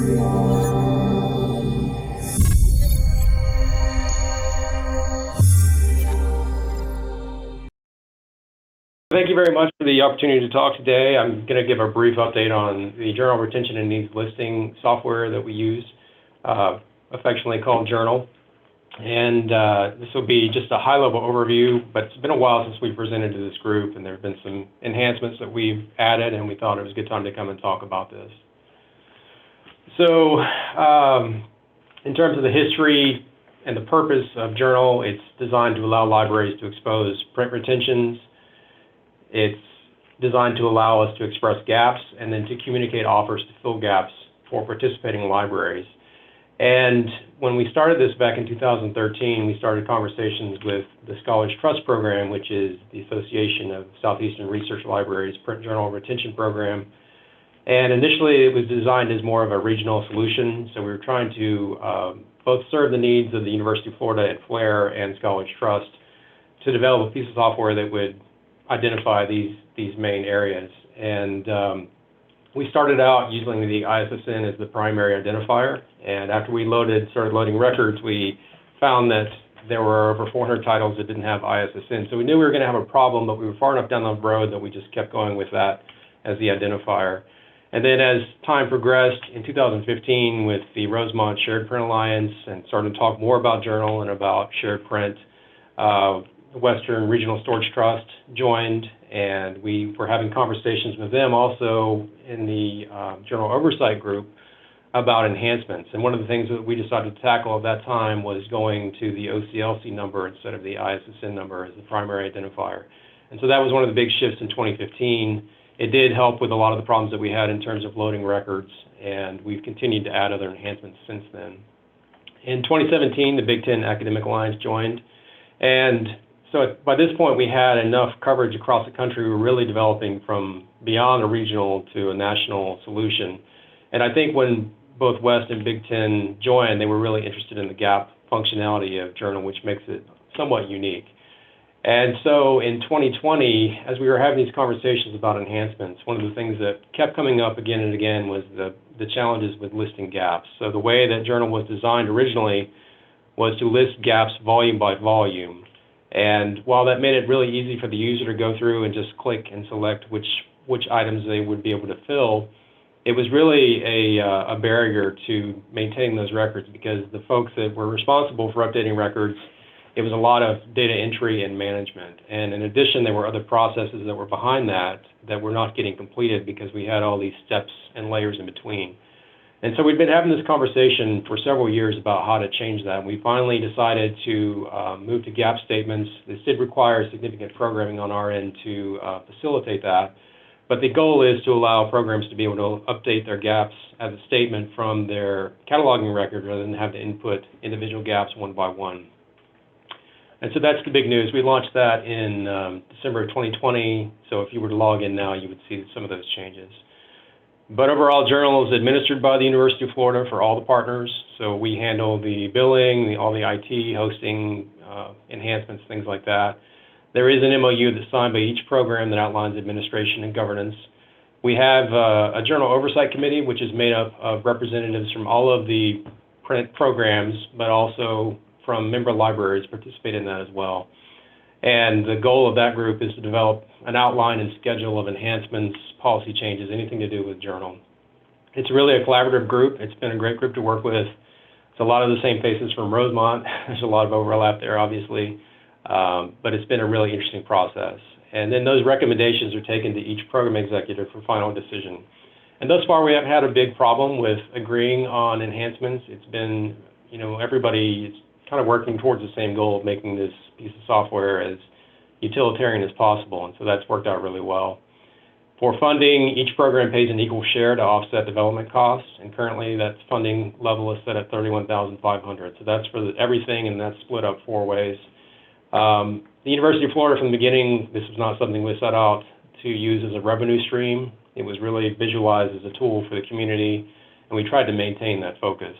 Thank you very much for the opportunity to talk today. I'm going to give a brief update on the journal retention and needs listing software that we use, affectionately called Journal. And this will be just a high-level overview, but it's been a while since we presented to this group, and there have been some enhancements that we've added, and we thought it was a good time to come and talk about this. So in terms of the history and the purpose of Journal, it's designed to allow libraries to expose print retentions. It's designed to allow us to express gaps and then to communicate offers to fill gaps for participating libraries. And when we started this back in 2013, we started conversations with the Scholars Trust Program, which is the Association of Southeastern Research Libraries Print Journal Retention Program. And initially, it was designed as more of a regional solution. So we were trying to both serve the needs of the University of Florida at Flair and Scholars Trust to develop a piece of software that would identify these main areas. And we started out using the ISSN as the primary identifier. And after we started loading records, we found that there were over 400 titles that didn't have ISSN. So we knew we were going to have a problem, but we were far enough down the road that we just kept going with that as the identifier. And then as time progressed in 2015 with the Rosemont Shared Print Alliance and started to talk more about Journal and about shared print, the Western Regional Storage Trust joined, and we were having conversations with them also in the Journal Oversight Group about enhancements. And one of the things that we decided to tackle at that time was going to the OCLC number instead of the ISSN number as the primary identifier. And so that was one of the big shifts in 2015. It did help with a lot of the problems that we had in terms of loading records, and we've continued to add other enhancements since then. In 2017, the Big Ten Academic Alliance joined, and so by this point, we had enough coverage across the country. We were really developing from beyond a regional to a national solution. And I think when both West and Big Ten joined, they were really interested in the gap functionality of Journal, which makes it somewhat unique. And so in 2020, as we were having these conversations about enhancements, one of the things that kept coming up again and again was the challenges with listing gaps. So the way that Journal was designed originally was to list gaps volume by volume. And while that made it really easy for the user to go through and just click and select which items they would be able to fill, it was really a barrier to maintaining those records because the folks that were responsible for updating records, it was a lot of data entry and management. And in addition, there were other processes that were behind that were not getting completed because we had all these steps and layers in between. And so we've been having this conversation for several years about how to change that. We finally decided to move to gap statements. This did require significant programming on our end to facilitate that. But the goal is to allow programs to be able to update their gaps as a statement from their cataloging record rather than have to input individual gaps one by one. And so that's the big news. We launched that in December of 2020. So if you were to log in now, you would see some of those changes. But overall, Journal is administered by the University of Florida for all the partners. So we handle the billing, all the IT, hosting, enhancements, things like that. There is an MOU that's signed by each program that outlines administration and governance. We have a Journal Oversight Committee, which is made up of representatives from all of the print programs, but also from member libraries participate in that as well. And the goal of that group is to develop an outline and schedule of enhancements, policy changes, anything to do with Journal. It's really a collaborative group. It's been a great group to work with. It's a lot of the same faces from Rosemont. There's a lot of overlap there, obviously, but it's been a really interesting process. And then those recommendations are taken to each program executive for final decision. And thus far, we haven't had a big problem with agreeing on enhancements. It's been, everybody is kind of working towards the same goal of making this piece of software as utilitarian as possible, and so that's worked out really well. For funding, each program pays an equal share to offset development costs, and currently that funding level is set at $31,500. So that's for everything, and that's split up 4 ways. The University of Florida, from the beginning, this was not something we set out to use as a revenue stream. It was really visualized as a tool for the community, and we tried to maintain that focus.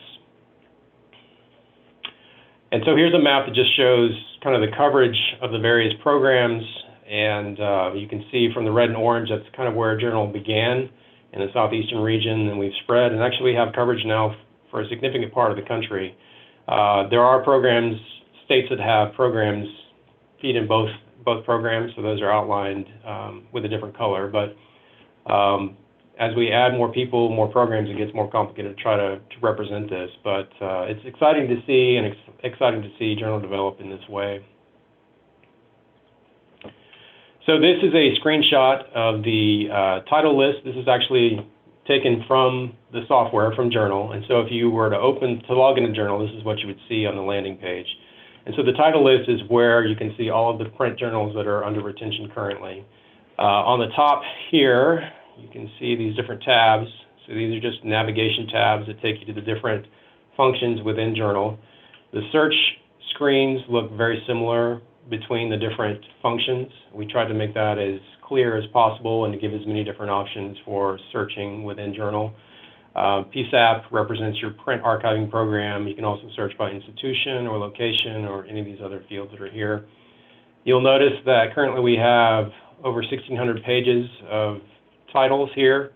And so here's a map that just shows kind of the coverage of the various programs, and you can see from the red and orange, that's kind of where Journal began. in the southeastern region, and we've spread, and actually have coverage now for a significant part of the country. There are programs, states that have programs feed in both programs, so those are outlined with a different color. But as we add more people, more programs, it gets more complicated to try to represent this. But it's exciting to see, and exciting to see journal develop in this way. So this is a screenshot of the title list. This is actually taken from the software, from Journal. And so if you were to log into Journal, this is what you would see on the landing page. And so the title list is where you can see all of the print journals that are under retention currently. On the top here, you can see these different tabs. So these are just navigation tabs that take you to the different functions within Journal. The search screens look very similar between the different functions. We tried to make that as clear as possible and to give as many different options for searching within Journal. PSAP represents your print archiving program. You can also search by institution or location or any of these other fields that are here. You'll notice that currently we have over 1,600 pages of titles here.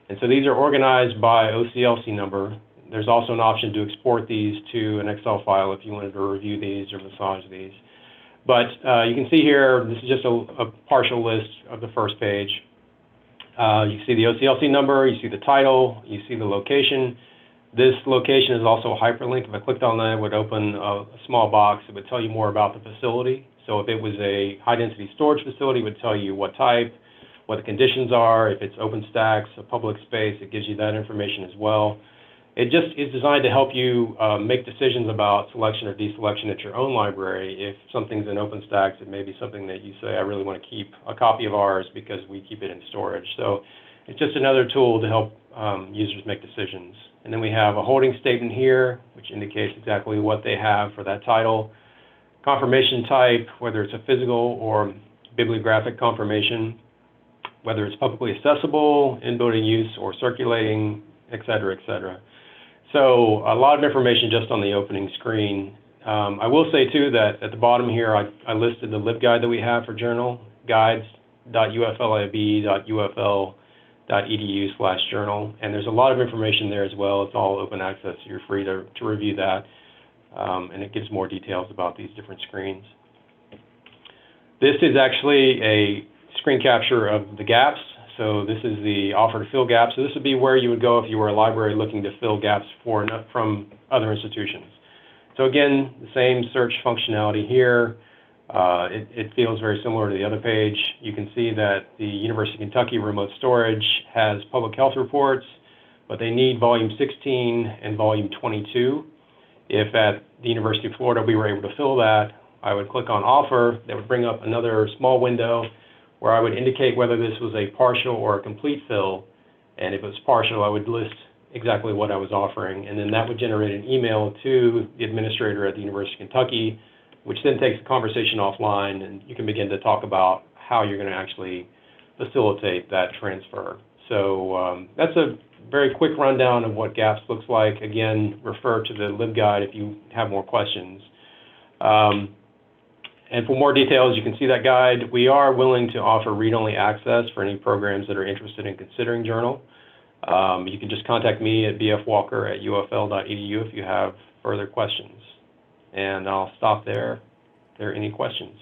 And so these are organized by OCLC number. There's also an option to export these to an Excel file if you wanted to review these or massage these. But you can see here, this is just a partial list of the first page. You see the OCLC number, you see the title, you see the location. This location is also a hyperlink. If I clicked on that, it would open a small box. It would tell you more about the facility. So if it was a high-density storage facility, it would tell you what type, what the conditions are. If it's OpenStax, a public space, it gives you that information as well. It just is designed to help you make decisions about selection or deselection at your own library. If something's in OpenStax, it may be something that you say, I really want to keep a copy of ours because we keep it in storage. So it's just another tool to help users make decisions. And then we have a holding statement here, which indicates exactly what they have for that title. Confirmation type, whether it's a physical or bibliographic confirmation, whether it's publicly accessible, in-building use, or circulating, et cetera, et cetera. So a lot of information just on the opening screen. I will say, too, that at the bottom here, I listed the LibGuide that we have for Journal, guides.uflib.ufl.edu/journal. And there's a lot of information there as well. It's all open access, so you're free to review that. And it gives more details about these different screens. This is actually a screen capture of the gaps. So this is the offer to fill gaps. So this would be where you would go if you were a library looking to fill gaps from other institutions. So again, the same search functionality here. It feels very similar to the other page. You can see that the University of Kentucky remote storage has public health reports, but they need volume 16 and volume 22. If at the University of Florida we were able to fill that, I would click on offer. That would bring up another small window where I would indicate whether this was a partial or a complete fill. And if it was partial, I would list exactly what I was offering. And then that would generate an email to the administrator at the University of Kentucky, which then takes the conversation offline, and you can begin to talk about how you're going to actually facilitate that transfer. So that's a very quick rundown of what GAPS looks like. Again, refer to the LibGuide if you have more questions. And for more details, you can see that guide. We are willing to offer read-only access for any programs that are interested in considering Journal. You can just contact me at bfwalker@ufl.edu if you have further questions. And I'll stop there if there are any questions.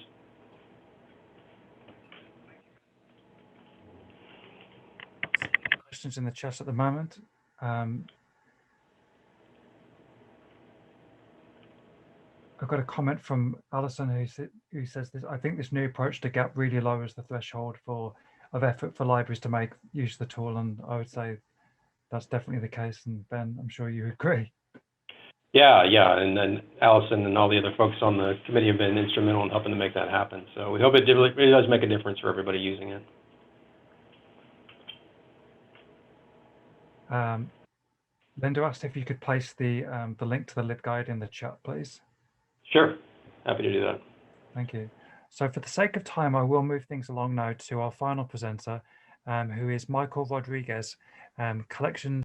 Questions in the chat at the moment. I've got a comment from Alison who says this. I think this new approach to GAP really lowers the threshold of effort for libraries to use the tool, and I would say that's definitely the case. And Ben, I'm sure you agree. Yeah, and then Allison and all the other folks on the committee have been instrumental in helping to make that happen. So we hope it really does make a difference for everybody using it. Linda asked if you could place the link to the LibGuide in the chat, please. Sure, happy to do that. Thank you. So for the sake of time, I will move things along now to our final presenter, who is Michael Rodriguez, Collections